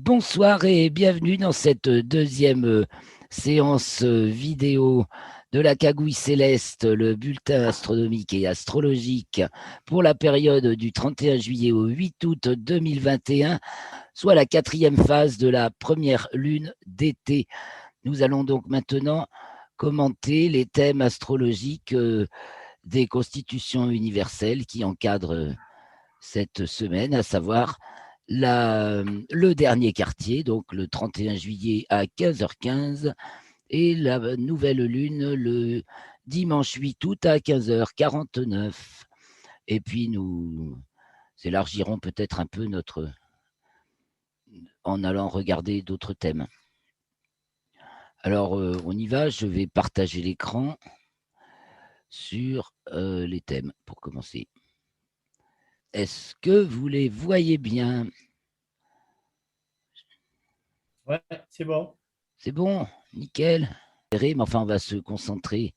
Bonsoir et bienvenue dans cette deuxième séance vidéo de la Cagouille Céleste, le bulletin astronomique et astrologique pour la période du 31 juillet au 8 août 2021, soit la quatrième phase de la première lune d'été. Nous allons donc maintenant commenter les thèmes astrologiques des constitutions universelles qui encadrent cette semaine, à savoir le dernier quartier, donc le 31 juillet à 15h15, et la nouvelle lune le dimanche 8 août à 15h49. Et puis nous élargirons peut-être un peu en allant regarder d'autres thèmes. Alors on y va, je vais partager l'écran sur les thèmes pour commencer. Est-ce que vous les voyez bien? Ouais, c'est bon. C'est bon, nickel. Mais enfin, on va se concentrer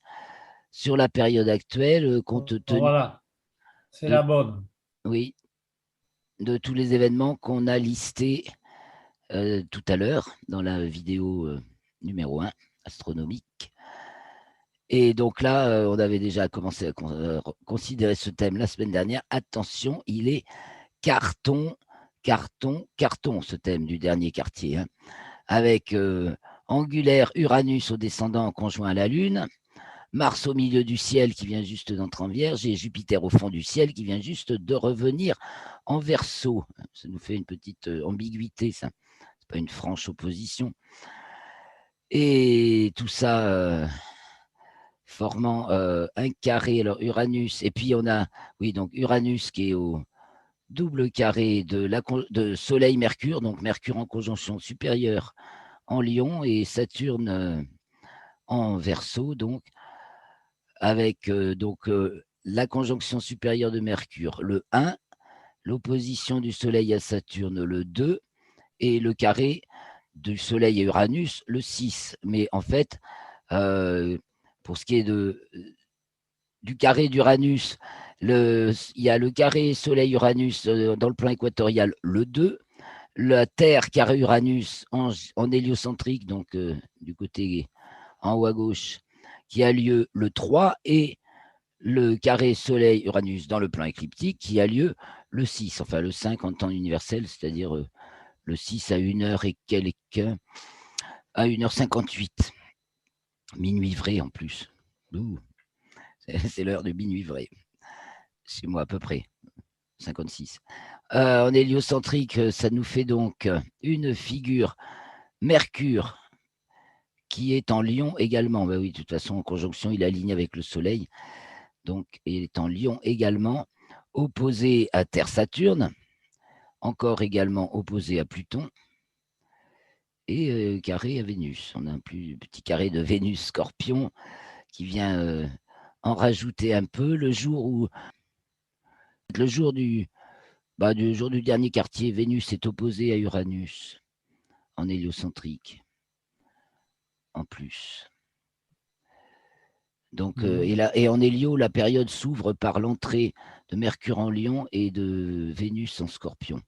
sur la période actuelle, compte tenu Voilà, c'est la bonne. oui, de tous les événements qu'on a listés tout à l'heure dans la vidéo numéro 1, astronomique. Et donc là, on avait déjà commencé à considérer ce thème la semaine dernière. Attention, il est carton, ce thème du dernier quartier, hein, avec angulaire Uranus au descendant en conjoint à la Lune, Mars au milieu du ciel qui vient juste d'entrer en Vierge et Jupiter au fond du ciel qui vient juste de revenir en Verseau. Ça nous fait une petite ambiguïté, ça. C'est pas une franche opposition. Et tout ça formant un carré, alors Uranus, et puis on a, oui, donc Uranus qui est au double carré de Soleil-Mercure, donc Mercure en conjonction supérieure en Lion et Saturne en Verseau, donc avec la conjonction supérieure de Mercure, le 1, l'opposition du Soleil à Saturne, le 2, et le carré du Soleil à Uranus, le 6. Mais en fait, pour ce qui est du carré d'Uranus, il y a le carré Soleil-Uranus dans le plan équatorial, le 2, la Terre carré Uranus en héliocentrique, donc du côté en haut à gauche, qui a lieu le 3, et le carré Soleil-Uranus dans le plan écliptique qui a lieu le 6, enfin le 5 en temps universel, c'est-à-dire le 6 à 1h et quelques, à 1h58. Minuit vrai en plus. Ouh, c'est l'heure de minuit vrai. Chez moi à peu près, 56. En héliocentrique, ça nous fait donc une figure Mercure qui est en Lion également. Ben oui, de toute façon, en conjonction, il est aligné avec le Soleil. Donc, il est en Lion également, opposé à Terre-Saturne, encore également opposé à Pluton, et carré à Vénus. On a un petit carré de Vénus-Scorpion qui vient en rajouter un peu le jour du dernier quartier. Vénus est opposée à Uranus en héliocentrique, en plus. Donc, et en hélio, la période s'ouvre par l'entrée de Mercure en Lion et de Vénus en Scorpion.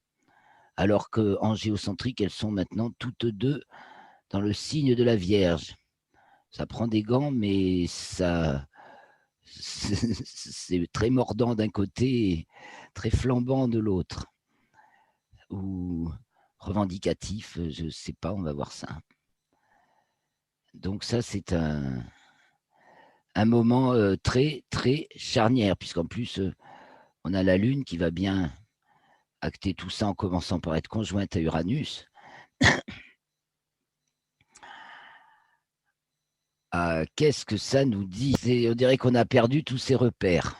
Alors qu'en géocentrique, elles sont maintenant toutes deux dans le signe de la Vierge. Ça prend des gants, mais ça, c'est très mordant d'un côté et très flambant de l'autre. Ou revendicatif, je ne sais pas, on va voir ça. Donc ça, c'est un moment très, très charnière, puisqu'en plus, on a la Lune qui va bien acter tout ça en commençant par être conjointe à Uranus. Qu'est-ce que ça nous dit? On dirait qu'on a perdu tous ses repères.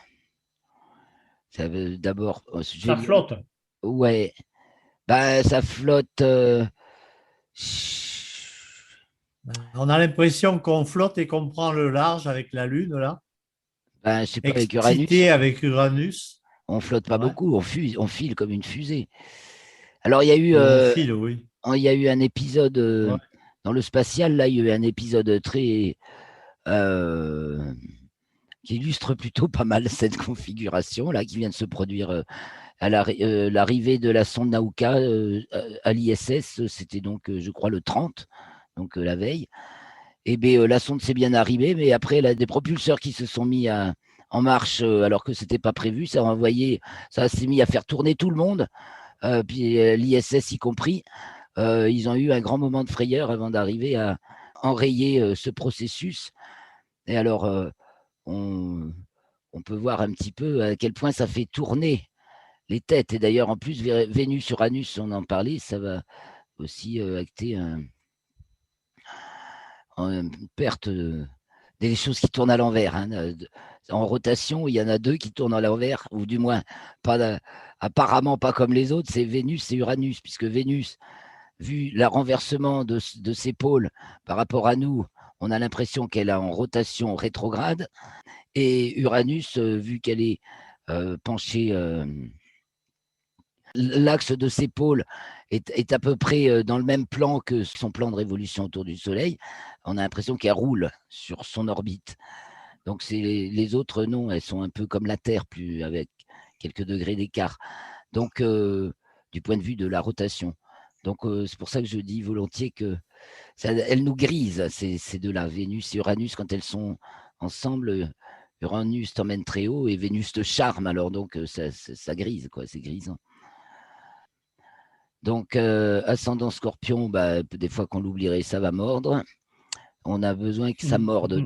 Ça veut d'abord. Ça flotte. Ouais. Ben, ça flotte. On a l'impression qu'on flotte et qu'on prend le large avec la Lune, là. Ben, je sais pas, avec Uranus, Excité avec Uranus. on flotte pas Ouais. beaucoup, on file comme une fusée. Alors, il y a eu, Ou on file, oui. il y a eu un épisode Ouais. dans le spatial, là, il y a eu un épisode très. Qui illustre plutôt pas mal cette configuration là qui vient de se produire l'arrivée de la sonde Nauka à l'ISS, c'était donc, je crois, le 30, donc la veille. Et bien, la sonde s'est bien arrivée, mais après, il y a des propulseurs qui se sont mis en marche alors que ce n'était pas prévu. Ça s'est mis à faire tourner tout le monde, puis l'ISS y compris. Ils ont eu un grand moment de frayeur avant d'arriver à enrayer ce processus. Et alors, on peut voir un petit peu à quel point ça fait tourner les têtes. Et d'ailleurs, en plus, Vénus-Uranus, on en parlait, ça va aussi acter une perte des choses qui tournent à l'envers. Hein. En rotation, il y en a deux qui tournent à l'envers, ou du moins, apparemment pas comme les autres, c'est Vénus et Uranus, puisque Vénus, vu le renversement de ses pôles par rapport à nous, on a l'impression qu'elle est en rotation rétrograde. Et Uranus, vu qu'elle est penchée, l'axe de ses pôles est à peu près dans le même plan que son plan de révolution autour du Soleil, on a l'impression qu'elle roule sur son orbite. Donc les autres, non, elles sont un peu comme la Terre, plus avec quelques degrés d'écart. Donc, du point de vue de la rotation. Donc, c'est pour ça que je dis volontiers que elles nous grisent, ces deux-là, Vénus et Uranus, quand elles sont ensemble. Uranus t'emmène très haut et Vénus te charme, alors donc ça grise, quoi, c'est grisant. Donc, ascendant Scorpion, bah, des fois qu'on l'oublierait, ça va mordre. On a besoin que ça morde.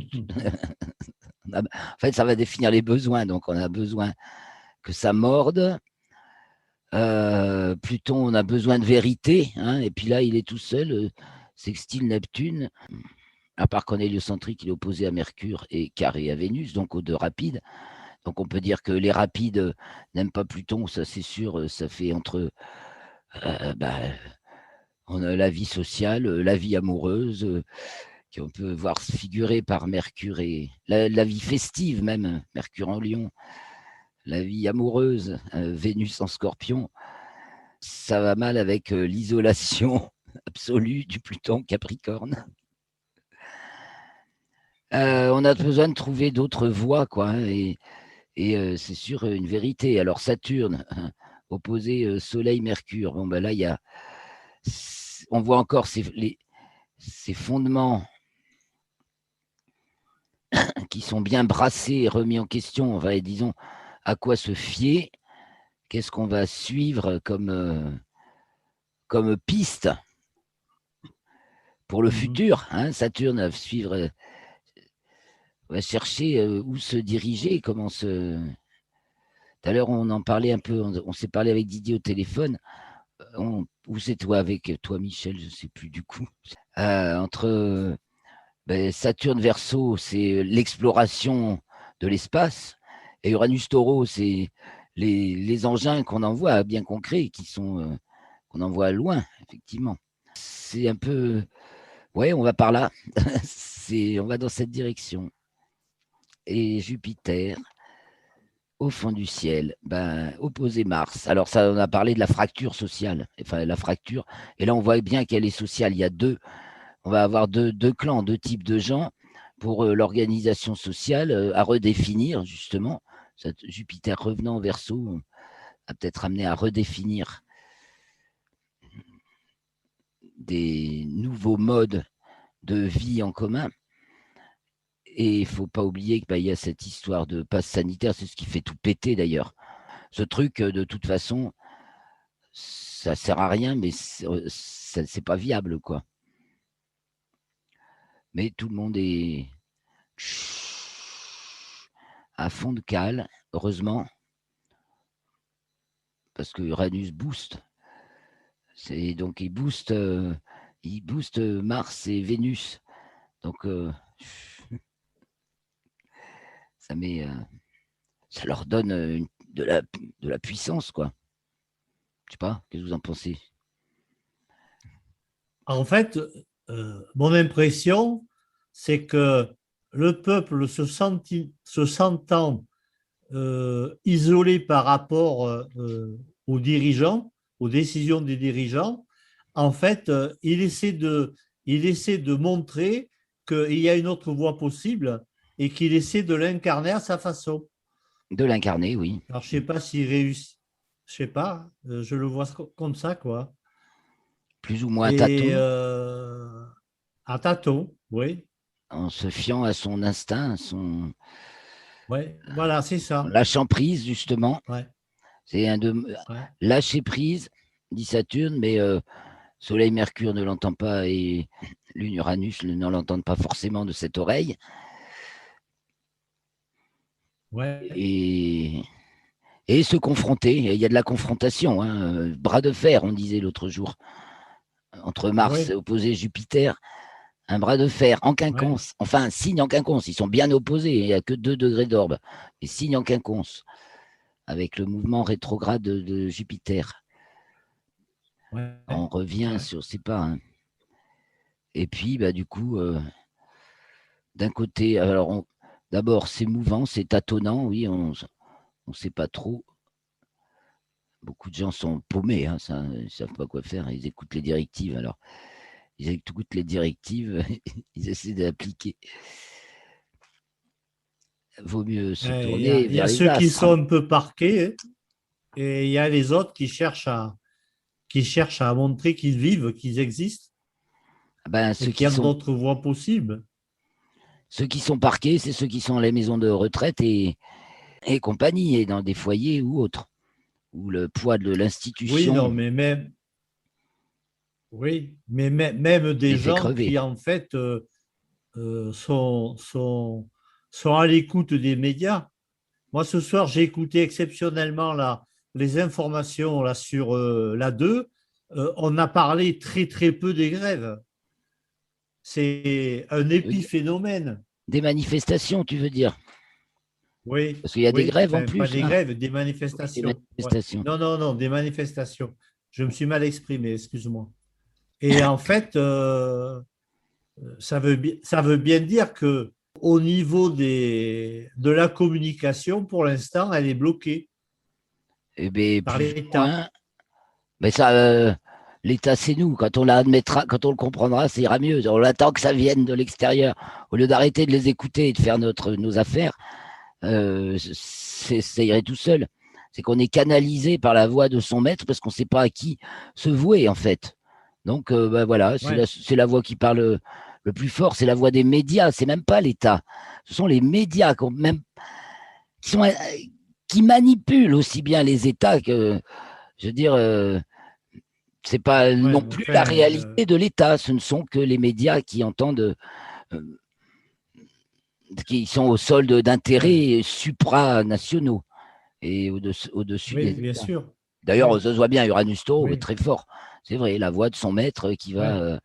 En fait, ça va définir les besoins, donc on a besoin que ça morde. Pluton, on a besoin de vérité, hein, et puis là, il est tout seul, sextile Neptune. À part qu'on est héliocentrique, il est opposé à Mercure et carré à Vénus, donc aux deux rapides. Donc on peut dire que les rapides n'aiment pas Pluton, ça c'est sûr, ça fait entre on a la vie sociale, la vie amoureuse, qu'on peut voir se figurer par Mercure et la vie festive même, Mercure en Lion, la vie amoureuse, Vénus en Scorpion. Ça va mal avec l'isolation absolue du Pluton Capricorne. On a besoin de trouver d'autres voies, quoi, hein, et c'est sûr une vérité. Alors Saturne, opposé Soleil-Mercure, bon ben là il y a, on voit encore ces fondements qui sont bien brassés et remis en question. Enfin, disons à quoi se fier, qu'est-ce qu'on va suivre comme piste pour le futur. Hein, Saturne va suivre, va chercher où se diriger, comment se. Tout à l'heure, on en parlait un peu, on s'est parlé avec Didier au téléphone. Où c'est toi avec toi, Michel, je ne sais plus du coup. Entre Saturne Verseau, c'est l'exploration de l'espace, et Uranus Taureau, c'est les engins qu'on envoie, bien concrets, qu'on envoie loin, effectivement. C'est un peu, ouais, on va par là. On va dans cette direction. Et Jupiter, au fond du ciel, opposé Mars. Alors ça, on a parlé de la fracture sociale, enfin la fracture. Et là, on voit bien qu'elle est sociale. Il y a on va avoir deux clans, deux types de gens pour l'organisation sociale à redéfinir justement. Jupiter revenant en Verseau a peut-être amené à redéfinir des nouveaux modes de vie en commun. Et il ne faut pas oublier qu'il y a cette histoire de passe sanitaire, c'est ce qui fait tout péter d'ailleurs. Ce truc, de toute façon, ça ne sert à rien, mais c'est pas viable, quoi. Mais tout le monde est à fond de cale, heureusement, parce que Uranus booste. Donc il booste Mars et Vénus. Donc ça leur donne de la puissance, quoi. Je sais pas, qu'est-ce que vous en pensez? En fait, mon impression, c'est que le peuple se sentant isolé par rapport aux dirigeants, aux décisions des dirigeants, en fait, il essaie de montrer qu'il y a une autre voie possible et qu'il essaie de l'incarner à sa façon. De l'incarner, oui. Alors, je ne sais pas s'il réussit. je sais pas, je le vois comme ça, quoi. plus ou moins Et tâton, à tâtons, oui, en se fiant à son instinct, ouais, voilà, c'est en ça. lâchant prise, justement. Ouais, C'est un de ouais, lâcher prise, dit Saturne, mais Soleil, Mercure ne l'entend pas et Lune, Uranus ne l'entendent pas forcément de cette oreille. ouais, Et, et se confronter, il y a de la confrontation, hein, bras de fer, on disait l'autre jour, entre Mars ouais, opposé Jupiter, un bras de fer en ouais, quinconce, enfin, signe en quinconce, ils sont bien opposés, il n'y a que 2 degrés d'orbe, et signe en quinconce, avec le mouvement rétrograde de Jupiter. ouais, On revient ouais. sur, c'est pas, hein. Et puis, bah, du coup, d'un côté, alors, d'abord, c'est mouvant, c'est tâtonnant, oui, on ne sait pas trop. Beaucoup de gens sont paumés, hein, ça, ils ne savent pas quoi faire, ils écoutent les directives. Alors, ils écoutent les directives, ils essaient d'appliquer. Vaut mieux se tourner Il y vers a les ceux qui astres. sont un peu parqués, hein, et il y a les autres qui cherchent à montrer qu'ils vivent, qu'ils existent Ben, et qu'il y a d'autres voies possibles. ceux qui sont parqués, c'est ceux qui sont dans les maisons de retraite et compagnie, et dans des foyers ou autres, où le poids de Oui, non, l'institution mais même, oui, mais même des les fait gens crever. qui, en fait, sont à l'écoute des médias. Moi, ce soir, j'ai écouté exceptionnellement là, les informations là, sur la 2. On a parlé très, très peu des grèves. C'est un Oui, épiphénomène. des manifestations, tu veux dire? Oui, Parce qu'il y a des oui, grèves en enfin, pas plus, des là. grèves, des Oui, des manifestations. Ouais. manifestations. Non, non, non, des manifestations. Je me suis mal exprimé, excuse-moi. Et en fait, ça veut bien dire que au niveau de la communication, pour l'instant, elle est bloquée Eh bien, par plus ou l'État. moins. Mais ça, l'État, c'est nous. Quand on l'admettra, quand on le comprendra, ça ira mieux. On attend que ça vienne de l'extérieur. Au lieu d'arrêter de les écouter et de faire nos affaires, ça irait tout seul. C'est qu'on est canalisé par la voix de son maître parce qu'on ne sait pas à qui se vouer, en fait. Donc, ben voilà, Ouais, c'est la voix qui parle le plus fort. C'est la voix des médias. C'est même pas l'État. Ce sont les médias qui, sont, qui manipulent aussi bien les États que, je veux dire, c'est pas ouais, non mais plus enfin, la réalité de l'État. Ce ne sont que les médias qui entendent, euh, qui sont au solde ouais, d'intérêts supranationaux et au-dessus des oui, bien États. sûr. D'ailleurs, Oui, ça se voit bien, Uranus Taureau est oui, très fort. C'est vrai, la voix de son maître qui va,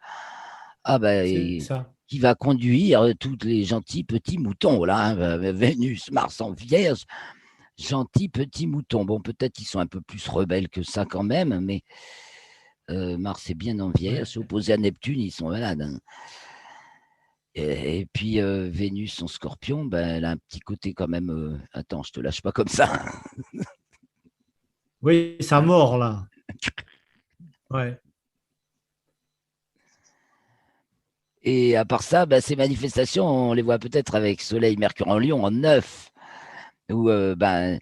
ouais, c'est et ça. qui va conduire tous les gentils petits moutons, là, hein, Vénus, Mars en Vierge, gentils petits moutons. Bon, peut-être qu'ils sont un peu plus rebelles que ça quand même, mais Mars est bien en Ouais. Vierge, opposé à Neptune, ils sont malades, hein. Et puis Vénus en Scorpion, ben, elle a un petit côté quand même. Attends, je te lâche pas comme ça. Oui, ça mord là. Ouais, Et à part ça, ben, ces manifestations, on les voit peut-être avec Soleil, Mercure en Lion en 9, où ben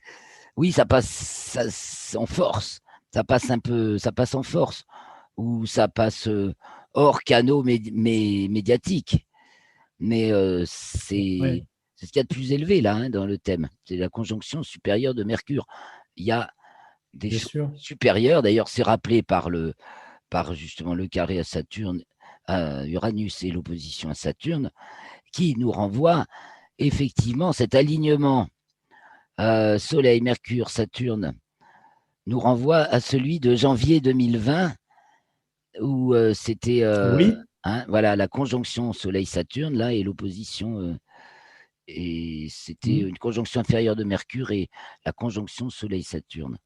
oui, ça passe en force, ça passe un peu, ça passe en force, ou ça passe hors canaux médiatiques. Mais ouais, c'est ce qu'il y a de plus élevé là, hein, dans le thème. C'est la conjonction supérieure de Mercure. Il y a des bien choses sûr. supérieures. D'ailleurs, c'est rappelé par justement le carré à Saturne, à Uranus et l'opposition à Saturne, qui nous renvoie effectivement cet alignement Soleil, Mercure, Saturne, nous renvoie à celui de janvier 2020, où c'était Oui, hein, voilà, la conjonction Soleil-Saturne, là, et l'opposition. Et c'était mm, une conjonction inférieure de Mercure et la conjonction Soleil-Saturne.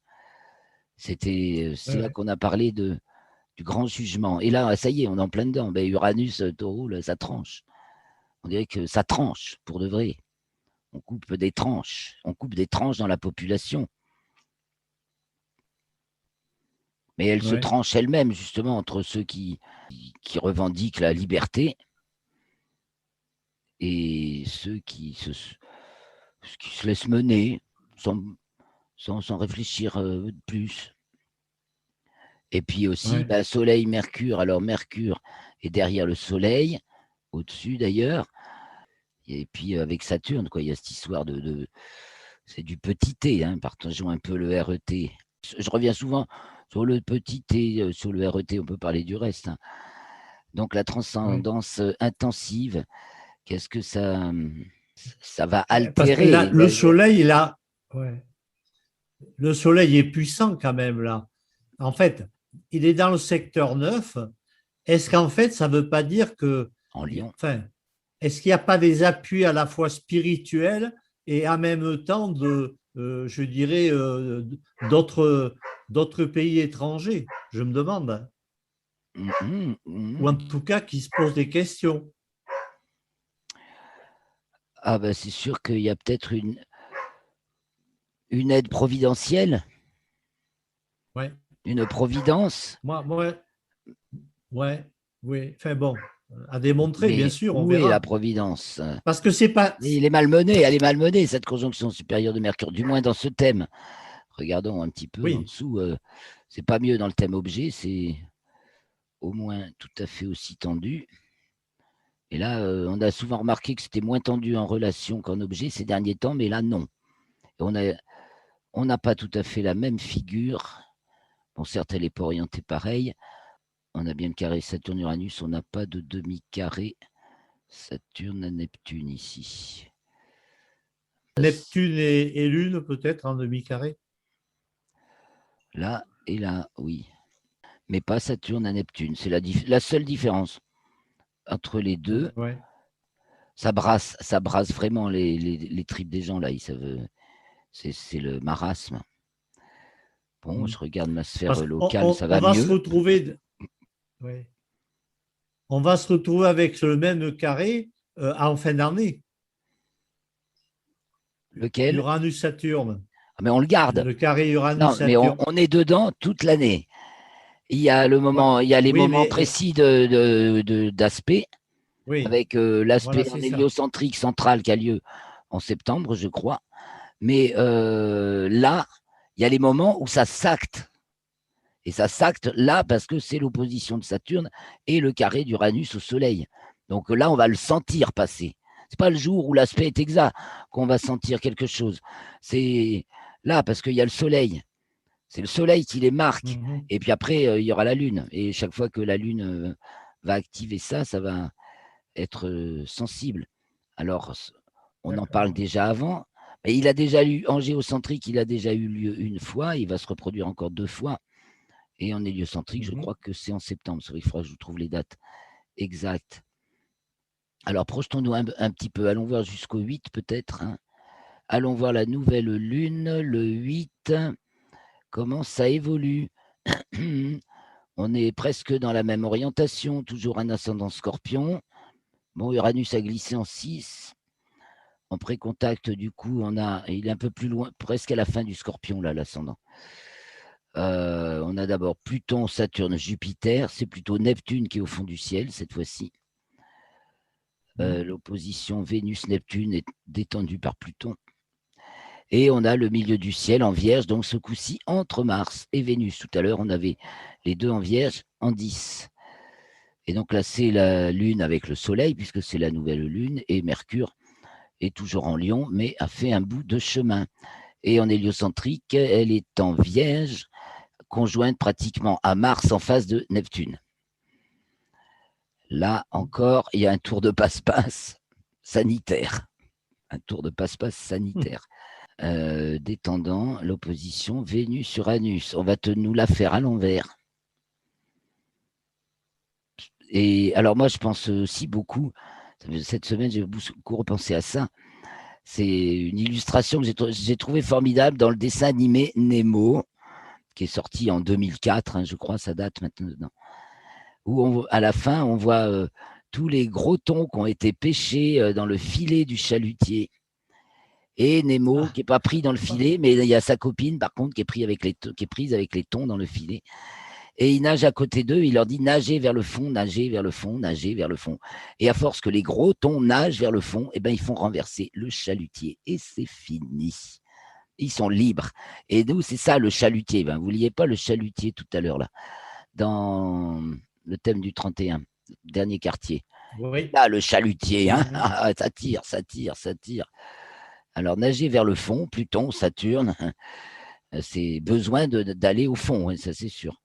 C'est là ouais, qu'on a parlé du grand jugement. Et là, ça y est, on est en plein dedans. Ben, Uranus, taureau, là, ça tranche. On dirait que ça tranche, pour de vrai. On coupe des tranches. On coupe des tranches dans la population. Mais elle se ouais, tranche elle-même, justement, entre ceux qui revendiquent la liberté et ceux qui se laissent mener sans, sans réfléchir plus. Et puis aussi, Ouais. Soleil, Mercure. Alors, Mercure est derrière le Soleil, au-dessus d'ailleurs. Et puis, avec Saturne, quoi, il y a cette histoire c'est du petit t, hein, partageons un peu le RET. Je reviens souvent sur le petit t, sur le RET, on peut parler du reste, hein. Donc, la Ouais. transcendance intensive, qu'est-ce que ça va Parce que là, altérer le soleil, là, ouais. Le soleil est puissant quand même, là. En fait, il est dans le secteur 9. Est-ce qu'en fait, ça ne veut pas dire que, en Lion? enfin, est-ce qu'il n'y a pas des appuis à la fois spirituels et en même temps je dirais, d'autres pays étrangers? Je me demande. Ou en tout cas, qui se posent des questions. Ah ben c'est sûr qu'il y a peut-être une aide providentielle, Ouais. une providence, Moi, ouais, oui. Enfin bon, à démontrer, bien mais sûr, on où est la verra. providence? Parce que c'est pas. Et elle est malmenée, cette conjonction supérieure de Mercure, du moins dans ce thème. Regardons un petit peu en Oui, dessous, c'est pas mieux dans le thème objet, c'est au moins tout à fait aussi tendu. Et là, on a souvent remarqué que c'était moins tendu en relation qu'en objet ces derniers temps, mais là, non. Et on n'a pas tout à fait la même figure. Bon, certes, elle n'est pas orientée pareil. On a bien le carré Saturne-Uranus, on n'a pas de demi-carré Saturne-Neptune ici. Neptune et Lune peut-être en demi-carré. Là et là, oui. Mais pas Saturne à Neptune. C'est la seule différence entre les deux. Ouais. Ça brasse vraiment les tripes des gens, là. C'est le marasme. Bon, Mm. je regarde ma sphère Parce qu'on locale, ça on va va se mieux. retrouver. Ouais. On va se retrouver avec le même carré en fin d'année. Lequel? Uranus-Saturne. Ah, mais on le garde. Le carré Non, mais on, Uranus-Saturne. on est dedans toute l'année. Ouais. Il y a les Oui, moments mais précis d'aspect, oui, avec l'aspect voilà, en c'est ça. héliocentrique central qui a lieu en septembre, je crois. Mais là, il y a les moments où ça s'acte. Et ça s'acte là parce que c'est l'opposition de Saturne et le carré d'Uranus au Soleil. Donc là, on va le sentir passer. C'est pas le jour où l'aspect est exact qu'on va sentir quelque chose. C'est là parce qu'il y a le Soleil. C'est le Soleil qui les marque. Mhm. Et puis après, il y aura la Lune. Et chaque fois que la Lune va activer ça, ça va être sensible. Alors, on en parle D'accord. déjà avant. Mais il a déjà eu, en géocentrique, il a déjà eu lieu une fois. Il va se reproduire encore 2 fois. Et en héliocentrique, je Mhm. crois que c'est en septembre. Il faudra que je vous trouve les dates exactes. Alors, projetons-nous un petit peu. Allons voir jusqu'au 8 peut-être, hein. Allons voir la nouvelle lune, le 8. Comment ça évolue? On est presque dans la même orientation, toujours un ascendant scorpion. Bon, Uranus a glissé en 6. En précontact, du coup, il est un peu plus loin, presque à la fin du scorpion, là, l'ascendant. On a d'abord Pluton, Saturne, Jupiter. C'est plutôt Neptune qui est au fond du ciel cette fois-ci. Mhm. L'opposition Vénus-Neptune est détendue par Pluton. Et on a le milieu du ciel en Vierge, donc ce coup-ci entre Mars et Vénus. Tout à l'heure, on avait les deux en Vierge en 10. Et donc là, c'est la Lune avec le Soleil, puisque c'est la nouvelle Lune, et Mercure est toujours en Lion, mais a fait un bout de chemin. Et en héliocentrique, elle est en Vierge, conjointe pratiquement à Mars en face de Neptune. Là encore, il y a un tour de passe-passe sanitaire. Un tour de passe-passe sanitaire. Détendant l'opposition Vénus-Uranus. On va nous la faire à l'envers. Et alors moi, je pense aussi beaucoup, cette semaine, j'ai beaucoup repensé à ça. C'est une illustration que j'ai trouvée formidable dans le dessin animé Nemo, qui est sorti en 2004, hein, je crois, ça date maintenant. Où à la fin, on voit tous les gros thons qui ont été pêchés dans le filet du chalutier. Et Nemo, Ah, qui n'est pas pris dans le filet, mais il y a sa copine, par contre, qui est prise avec les thons dans le filet. Et il nage à côté d'eux, il leur dit nagez vers le fond, nagez vers le fond, nagez vers le fond. Et à force que les gros thons nagent vers le fond, eh ben, ils font renverser le chalutier. Et c'est fini. Ils sont libres. Et nous, c'est ça le chalutier. Ben, vous ne vouliez pas le chalutier tout à l'heure, là, dans le thème du 31, dernier quartier. Oui. Là, le chalutier, hein, Mhm. ça tire, ça tire, ça tire. Alors, nager vers le fond, Pluton, Saturne, c'est besoin d'aller au fond, hein, ça c'est sûr.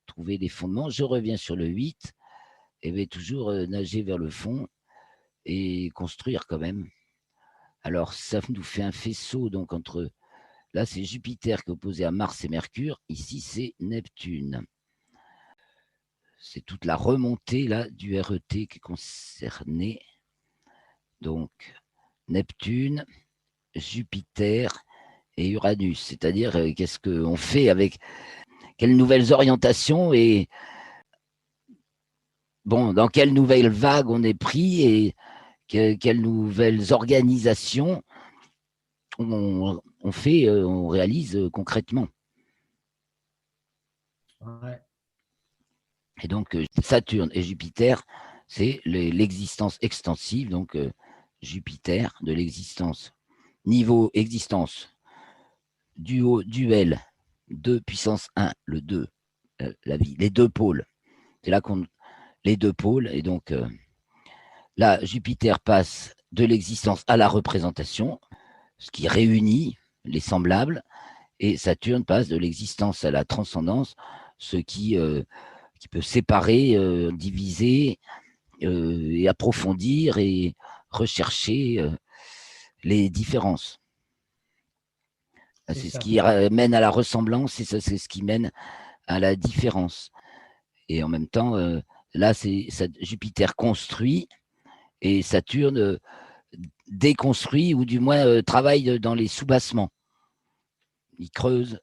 Trouver des fondements. Je reviens sur le 8, et bien toujours nager vers le fond et construire quand même. Alors, ça nous fait un faisceau, donc entre. Là, c'est Jupiter qui est opposé à Mars et Mercure. Ici, c'est Neptune. C'est toute la remontée là du RET qui est concernée. Donc, Neptune, Jupiter et Uranus. C'est-à-dire, qu'est-ce qu'on fait avec quelles nouvelles orientations et bon, dans quelle nouvelle vague on est pris et quelles nouvelles organisations on fait, on réalise concrètement. Ouais. Et donc, Saturne et Jupiter, c'est l'existence extensive, donc Jupiter, de l'existence. Niveau existence, duel, 2 puissance 1, le 2, la vie, les deux pôles. C'est là qu'on. Les deux pôles, et donc là, Jupiter passe de l'existence à la représentation, ce qui réunit les semblables, et Saturne passe de l'existence à la transcendance, ce qui peut séparer, diviser et approfondir et rechercher les différences. C'est ce Ça. qui mène à la ressemblance et ça, c'est ce qui mène à la différence. Et en même temps, là, Jupiter construit et Saturne déconstruit ou du moins travaille dans les soubassements. Il creuse,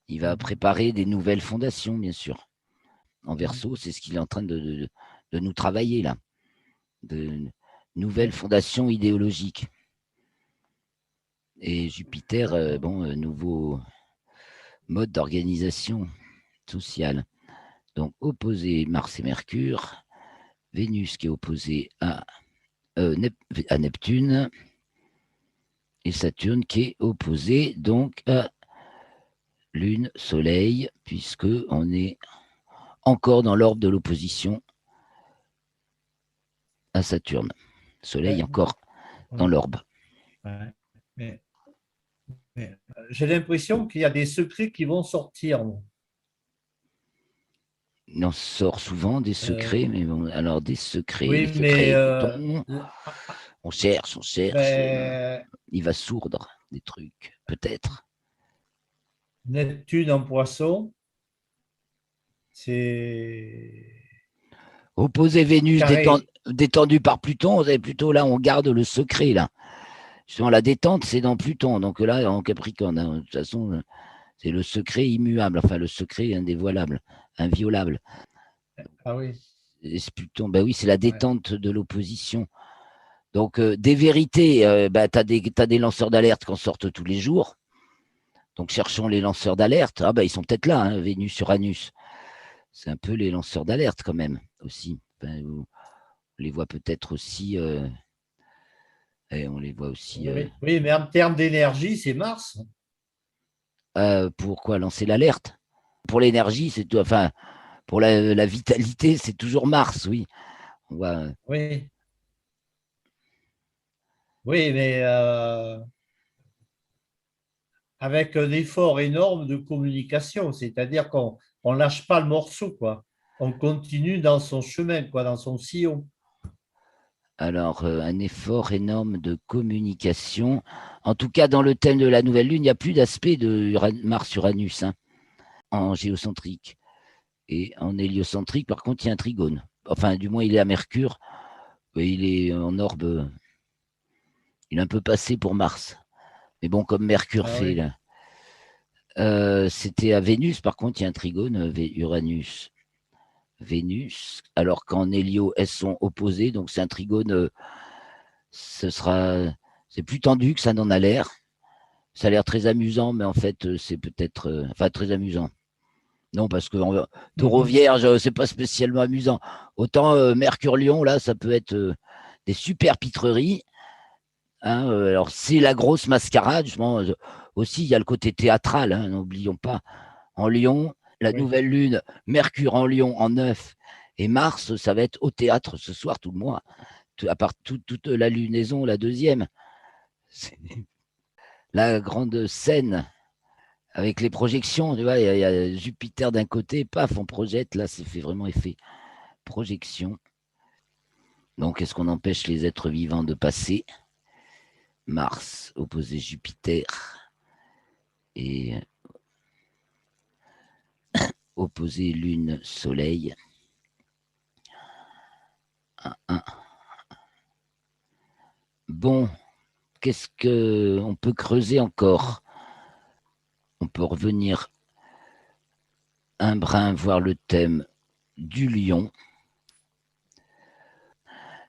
il va préparer des nouvelles fondations, bien sûr. En Verseau, c'est ce qu'il est en train de nous travailler là, de nouvelles fondations idéologiques. Et Jupiter, nouveau mode d'organisation sociale. Donc opposé Mars et Mercure, Vénus qui est opposée à Neptune et Saturne qui est opposé donc à Lune, Soleil, puisque on est encore dans l'ordre de l'opposition à Saturne. Soleil Ouais. encore dans Ouais. l'orbe. Ouais. Mais, j'ai l'impression qu'il y a des secrets qui vont sortir. On sort souvent des secrets, mais bon, alors des secrets, les Oui, mais secrets Pluton, on cherche, ben, il va sourdre des trucs, peut-être. Neptune en poisson, c'est Opposé Vénus carré. détendu par Pluton, vous avez plutôt là, on garde le secret là. Justement, la détente, c'est dans Pluton, donc là, en Capricorne, hein, de toute façon, c'est le secret immuable, enfin le secret indévoilable, inviolable. Ah oui. C'est Pluton, ben oui, c'est la Ouais. détente de l'opposition. Donc, des vérités, tu as des lanceurs d'alerte qui en sortent tous les jours. Donc, cherchons les lanceurs d'alerte. Ah, ils sont peut-être là, hein, Vénus, Uranus. C'est un peu les lanceurs d'alerte quand même, aussi. Enfin, on les voit peut-être aussi. Et on les voit aussi. Oui. Oui, mais en termes d'énergie, c'est Mars. Pourquoi lancer l'alerte? Pour l'énergie, c'est tout. Enfin, pour la vitalité, c'est toujours Mars, oui. On voit, Oui. Oui, mais avec un effort énorme de communication, c'est-à-dire qu'on ne lâche pas le morceau, quoi. On continue dans son chemin, quoi, dans son sillon. alors, un effort énorme de communication. En tout cas, dans le thème de la nouvelle Lune, il n'y a plus d'aspect de Mars-Uranus, hein, en géocentrique. Et en héliocentrique, par contre, il y a un trigone. Enfin, du moins, il est à Mercure. Il est en orbe. Il est un peu passé pour Mars. Mais bon, comme Mercure Ah fait oui. là. C'était à Vénus, par contre, il y a un trigone, Uranus. Vénus, alors qu'en hélio, elles sont opposées, donc c'est un trigone, c'est plus tendu que ça n'en a l'air. Ça a l'air très amusant, mais en fait, c'est peut-être, enfin, très amusant. Non, parce que Taureau Mhm. Vierge, c'est pas spécialement amusant. Autant Mercure Lion, là, ça peut être des super pitreries. Hein, alors, c'est la grosse mascarade. Aussi, il y a le côté théâtral, hein, n'oublions pas. En Lion, la Oui. nouvelle lune, Mercure en Lion en 9 et Mars, ça va être au théâtre ce soir, tout le mois. À part toute la lunaison, la deuxième. C'est la grande scène avec les projections. Tu vois, il y a Jupiter d'un côté, paf, on projette. Là, c'est fait vraiment effet projection. Donc, est-ce qu'on empêche les êtres vivants de passer? Mars opposé Jupiter et opposé Lune, Soleil. 1, 1. Bon, qu'est-ce qu'on peut creuser encore? On peut revenir un brin voir le thème du lion.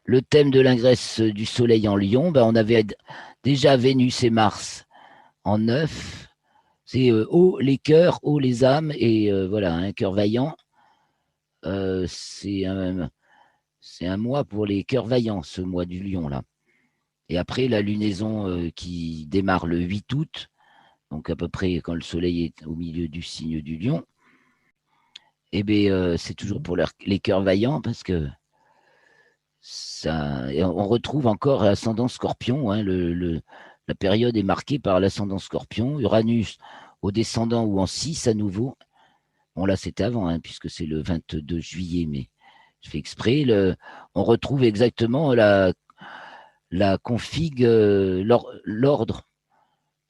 Le thème de l'ingresse du soleil en lion, ben on avait déjà Vénus et Mars en 9. C'est haut les cœurs, haut les âmes, et voilà, un cœur vaillant. C'est un mois pour les cœurs vaillants, ce mois du lion là. Et après, la lunaison qui démarre le 8 août, donc à peu près quand le soleil est au milieu du signe du lion, et bien, c'est toujours pour les cœurs vaillants parce que ça, et on retrouve encore l'ascendant scorpion. Hein, la période est marquée par l'ascendant scorpion. Uranus au descendant ou en 6 à nouveau. Bon, là, c'était avant, hein, puisque c'est le 22 juillet, mais je fais exprès. On retrouve exactement la config, l'ordre,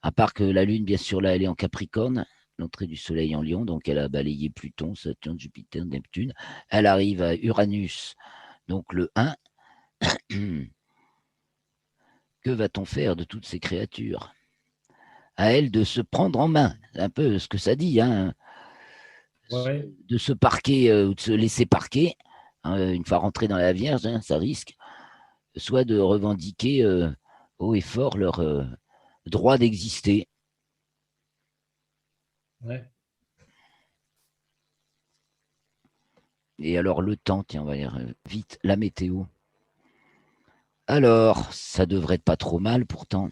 à part que la Lune, bien sûr, là, elle est en Capricorne, l'entrée du Soleil en Lion, donc elle a balayé Pluton, Saturne, Jupiter, Neptune. Elle arrive à Uranus, donc le 1. Que va-t-on faire de toutes ces créatures? À elles de se prendre en main, un peu ce que ça dit, hein, Ouais. de se parquer ou de se laisser parquer, hein, une fois rentré dans la Vierge, hein, ça risque, soit de revendiquer haut et fort leur droit d'exister. Ouais. Et alors le temps, tiens, on va dire vite la météo. Alors, ça devrait être pas trop mal pourtant.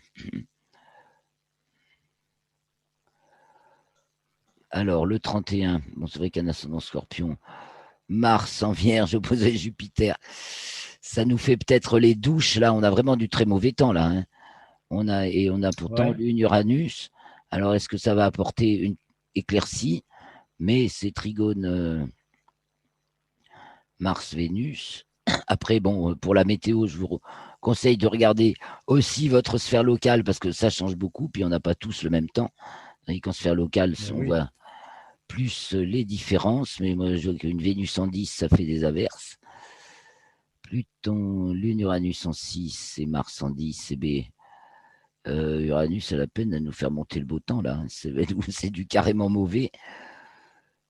Alors, le 31, bon, c'est vrai qu'un ascendant scorpion, Mars en Vierge opposé Jupiter, ça nous fait peut-être les douches. Là, on a vraiment du très mauvais temps, là. Hein. On a pourtant Ouais. Lune Uranus. Alors, est-ce que ça va apporter une éclaircie? Mais c'est trigone Mars-Vénus. Après, bon, pour la météo, je vous conseille de regarder aussi votre sphère locale parce que ça change beaucoup. Puis on n'a pas tous le même temps. Et qu'en sphère locale, Ben on oui. voit plus les différences. Mais moi, je vois qu'une Vénus en 10, ça fait des averses. Pluton, Lune, Uranus en 6 et Mars en 10, et B. Uranus a la peine à nous faire monter le beau temps, là. C'est du carrément mauvais.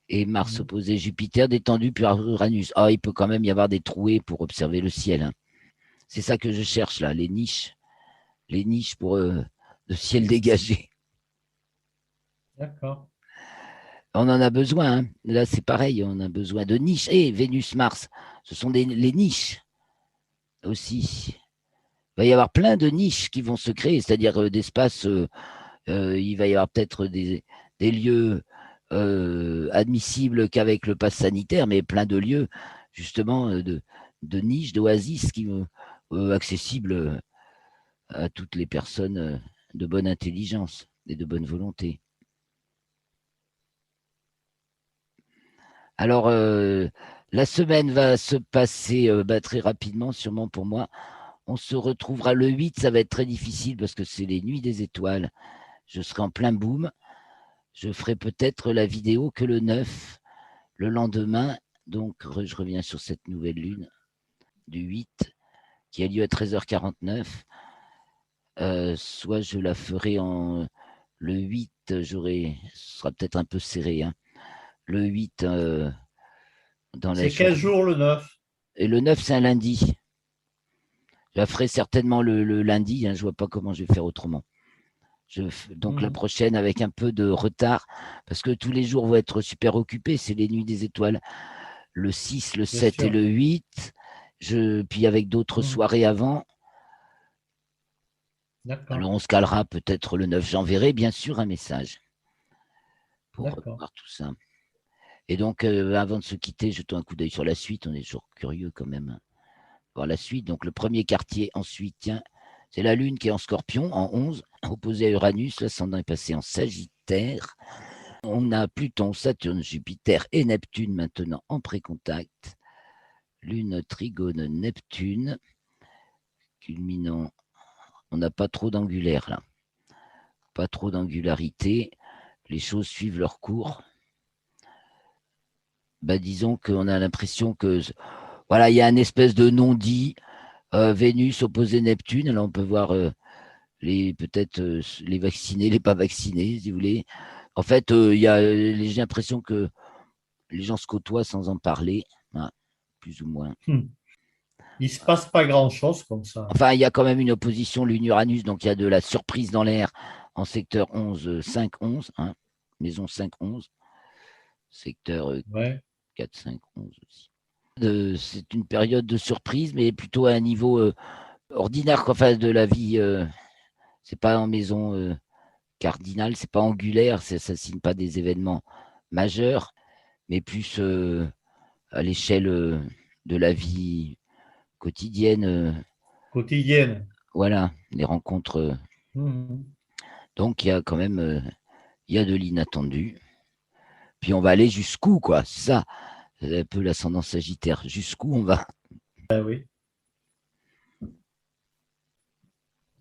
Et Mars Mhm. opposé Jupiter, détendu par Uranus. Ah, il peut quand même y avoir des trouées pour observer le ciel. Hein. C'est ça que je cherche, là, les niches. Les niches pour le ciel dégagé. D'accord. On en a besoin. Hein. Là, c'est pareil, on a besoin de niches. Et Vénus-Mars, ce sont les niches aussi. Il va y avoir plein de niches qui vont se créer, c'est-à-dire d'espaces. Il va y avoir peut-être des lieux admissibles qu'avec le pass sanitaire, mais plein de lieux, justement, de niches, d'oasis qui vont accessibles à toutes les personnes de bonne intelligence et de bonne volonté. Alors, la semaine va se passer très rapidement, sûrement pour moi. On se retrouvera le 8, ça va être très difficile parce que c'est les nuits des étoiles. Je serai en plein boom. Je ferai peut-être la vidéo que le 9, le lendemain. Donc, je reviens sur cette nouvelle lune du 8 qui a lieu à 13h49. Soit je la ferai le 8, ce sera peut-être un peu serré. Hein. Le 8 dans la C'est quel journée. jour le 9? Et le 9, c'est un lundi. Je la ferai certainement le lundi. Hein, je ne vois pas comment je vais faire autrement. Donc la Mhm. prochaine avec un peu de retard, parce que tous les jours vont être super occupés. C'est les nuits des étoiles. Le 6, le Bien 7 et sûr. le 8. Puis avec d'autres Mhm. soirées avant. D'accord, Alors, on se calera peut-être le 9. J'enverrai bien sûr un message pour d'accord. voir tout ça. Et donc, avant de se quitter, jetons un coup d'œil sur la suite. On est toujours curieux quand même de voir la suite. Donc, le premier quartier, ensuite, tiens, c'est la Lune qui est en Scorpion, en 11, opposée à Uranus. L'ascendant est passé en Sagittaire. On a Pluton, Saturne, Jupiter et Neptune maintenant en précontact. Lune, Trigone, Neptune, culminant. On n'a pas trop d'angulaire là. Pas trop d'angularité. Les choses suivent leur cours. Bah, disons qu'on a l'impression que voilà, il y a une espèce de non-dit. Vénus opposé Neptune. Alors on peut voir peut-être les vaccinés, les pas vaccinés, si vous voulez. En fait, j'ai l'impression que les gens se côtoient sans en parler, hein, plus ou moins. Il ne se passe pas grand-chose comme ça. Enfin, il y a quand même une opposition Lune-Uranus, donc il y a de la surprise dans l'air en secteur 11, 5-11, hein, maison 5-11, secteur Ouais. 4-5-11 aussi. C'est une période de surprise, mais plutôt à un niveau ordinaire, enfin, de la vie. C'est pas en maison cardinale, c'est pas angulaire, ça signe pas des événements majeurs, mais plus à l'échelle de la vie quotidienne. Quotidienne. Voilà, les rencontres. Mhm. Donc il y a quand même il y a de l'inattendu. Puis on va aller jusqu'où, quoi. C'est ça, c'est un peu l'ascendant sagittaire. Jusqu'où on va. Ben oui.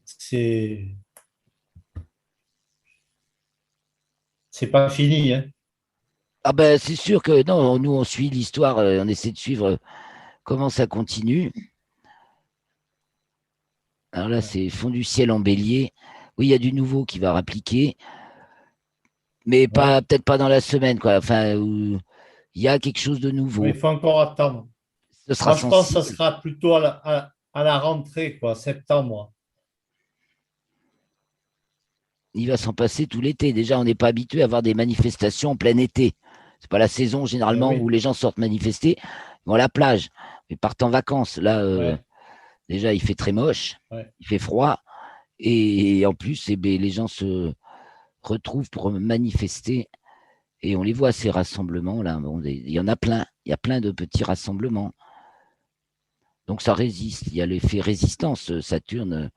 C'est c'est pas fini, hein. Ah ben c'est sûr que non, nous on suit l'histoire, on essaie de suivre comment ça continue. Alors là, Ouais. c'est fond du ciel en bélier. Oui, il y a du nouveau qui va rappliquer, mais pas Ouais. peut-être pas dans la semaine, quoi. Enfin, il y a quelque chose de Mais il nouveau. faut encore attendre. Ce sera Moi, je pense que ça sensible. sera plutôt à la rentrée, quoi, septembre. Il va s'en passer tout l'été. Déjà, on n'est pas habitué à avoir des manifestations en plein été. C'est pas la saison Ben généralement où oui. les gens sortent manifester. Ils vont à la plage. Ils partent en vacances. Là, Ouais. déjà, il fait très moche. Ouais. Il fait froid. Et en plus, les gens se retrouvent pour manifester. Et on les voit, ces rassemblements-là. Bon, il y en a plein. Il y a plein de petits rassemblements. Donc ça résiste. Il y a l'effet résistance. Saturne.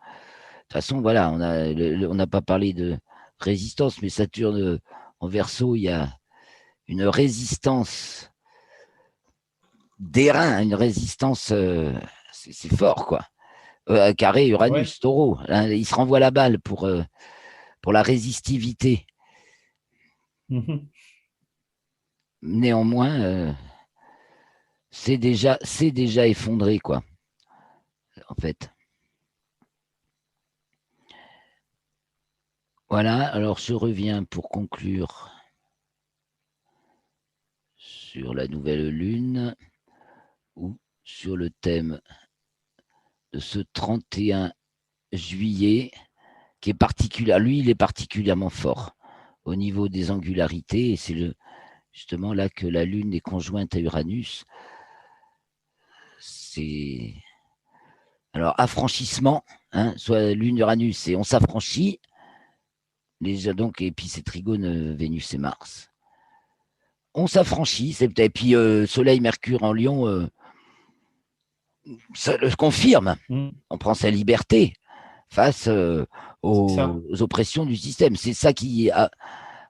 De toute façon, voilà, on n'a pas parlé de résistance, mais Saturne en Verseau, il y a une résistance d'airain, une résistance, c'est fort, quoi. Carré, Ouais. Uranus, Taureau, hein, il se renvoie la balle pour la résistivité. Mhm. Néanmoins, c'est déjà effondré, quoi, en fait. Voilà, alors je reviens pour conclure sur la nouvelle lune ou sur le thème de ce 31 juillet qui est particulier. Lui, il est particulièrement fort au niveau des angularités et c'est justement là que la Lune est conjointe à Uranus. C'est alors affranchissement, hein, soit Lune, Uranus, et on s'affranchit. Donc, et puis c'est trigone Vénus et Mars. On s'affranchit, et puis Soleil, Mercure en Lion, ça le confirme. Mhm. On prend sa liberté face C'est ça. aux oppressions du système. C'est ça qui a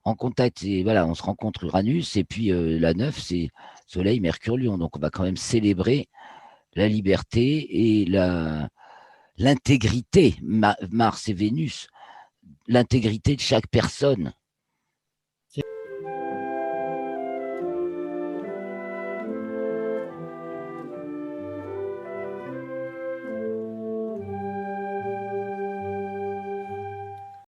en contact. Et voilà, on se rencontre Uranus et puis la 9, c'est Soleil, Mercure, Lion. Donc on va quand même célébrer la liberté et l'intégrité, Mars et Vénus, l'intégrité de chaque personne.